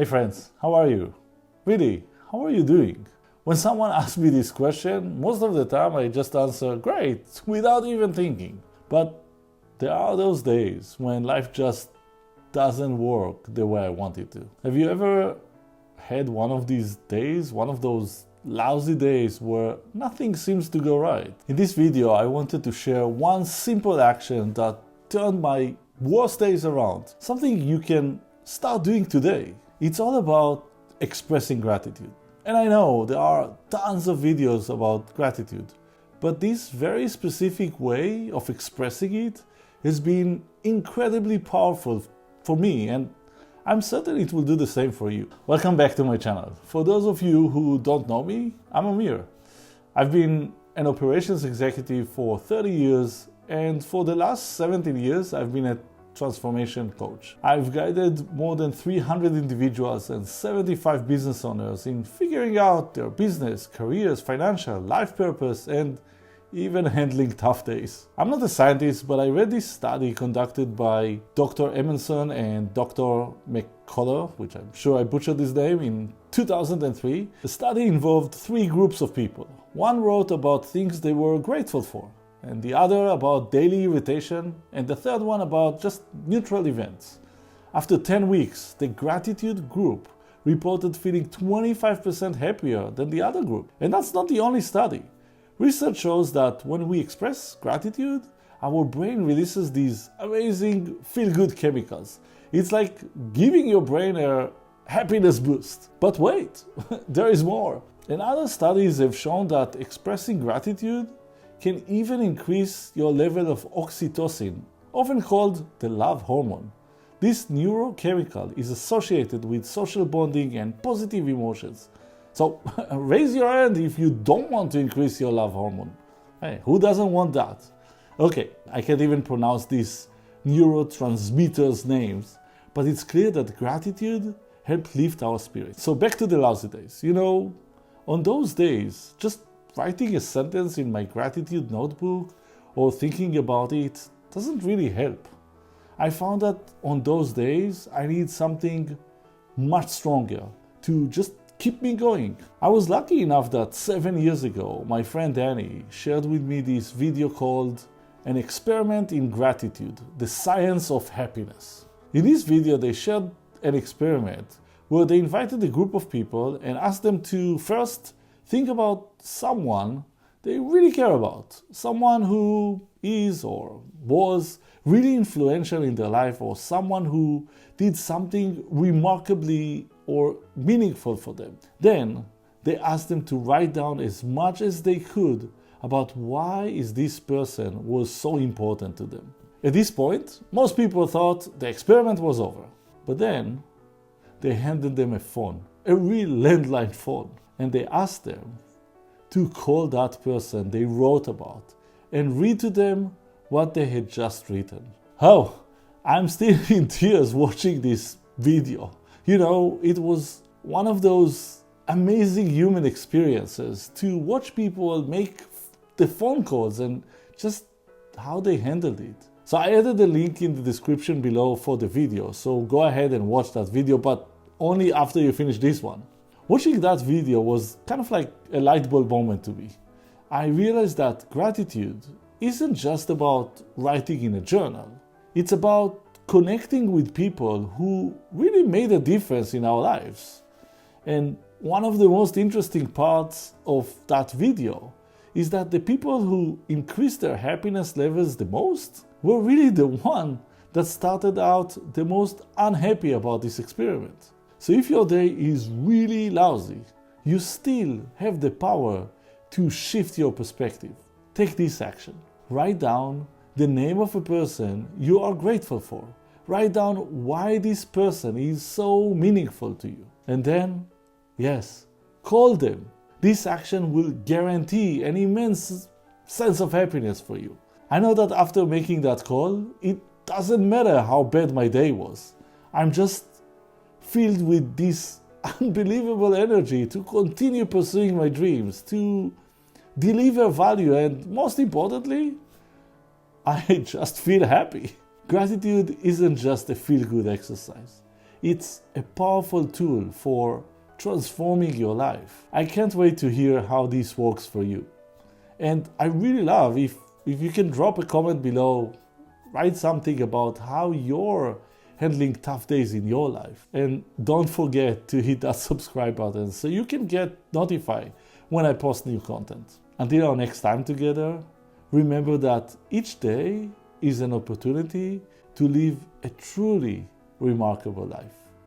Hey friends, how are you? Really, how are you doing? When someone asks me this question, most of the time I just answer, great, without even thinking. But there are those days when life just doesn't work the way I want it to. Have you ever had one of these days, one of those lousy days where nothing seems to go right? In this video, I wanted to share one simple action that turned my worst days around. Something you can start doing today. It's all about expressing gratitude. And I know there are tons of videos about gratitude, but this very specific way of expressing it has been incredibly powerful for me, and I'm certain it will do the same for you. Welcome back to my channel. For those of you who don't know me, I'm Amir. I've been an operations executive for 30 years, and for the last 17 years, I've been a transformation coach. I've guided more than 300 individuals and 75 business owners in figuring out their business, careers, financial, life purpose, and even handling tough days. I'm not a scientist, but I read this study conducted by Dr. Emerson and Dr. McCullough, which I'm sure I butchered his name, in 2003. The study involved 3 groups of people. One wrote about things they were grateful for, and the other about daily irritation, and the third one about just neutral events. After 10 weeks, the gratitude group reported feeling 25% happier than the other group. And that's not the only study. Research shows that when we express gratitude, our brain releases these amazing feel-good chemicals. It's like giving your brain a happiness boost. But wait, there is more. And other studies have shown that expressing gratitude can even increase your level of oxytocin, often called the love hormone. This neurochemical is associated with social bonding and positive emotions. So raise your hand if you don't want to increase your love hormone. Hey, who doesn't want that? Okay, I can't even pronounce these neurotransmitters' names, but it's clear that gratitude helps lift our spirits. So back to the lousy days. You know, on those days, just writing a sentence in my gratitude notebook or thinking about it doesn't really help. I found that on those days, I need something much stronger to just keep me going. I was lucky enough that 7 years ago, my friend Danny shared with me this video called An Experiment in Gratitude, the Science of Happiness. In this video, they shared an experiment where they invited a group of people and asked them to first think about someone they really care about, someone who is or was really influential in their life, or someone who did something remarkably or meaningful for them. Then they asked them to write down as much as they could about why is this person was so important to them. At this point, most people thought the experiment was over. But then they handed them a phone, a real landline phone, and they asked them to call that person they wrote about and read to them what they had just written. Oh, I'm still in tears watching this video. You know, it was one of those amazing human experiences to watch people make the phone calls and just how they handled it. So I added a link in the description below for the video, so go ahead and watch that video, but only after you finish this one. Watching that video was kind of like a light bulb moment to me. I realized that gratitude isn't just about writing in a journal. It's about connecting with people who really made a difference in our lives. And one of the most interesting parts of that video is that the people who increased their happiness levels the most were really the one that started out the most unhappy about this experiment. So if your day is really lousy, you still have the power to shift your perspective. Take this action. Write down the name of a person you are grateful for. Write down why this person is so meaningful to you. And then, yes, call them. This action will guarantee an immense sense of happiness for you. I know that after making that call, it doesn't matter how bad my day was. I'm just filled with this unbelievable energy to continue pursuing my dreams, to deliver value, and most importantly, I just feel happy. Gratitude isn't just a feel-good exercise. It's a powerful tool for transforming your life. I can't wait to hear how this works for you. And I really love if you can drop a comment below, write something about how you're handling tough days in your life. And don't forget to hit that subscribe button so you can get notified when I post new content. Until our next time together, remember that each day is an opportunity to live a truly remarkable life.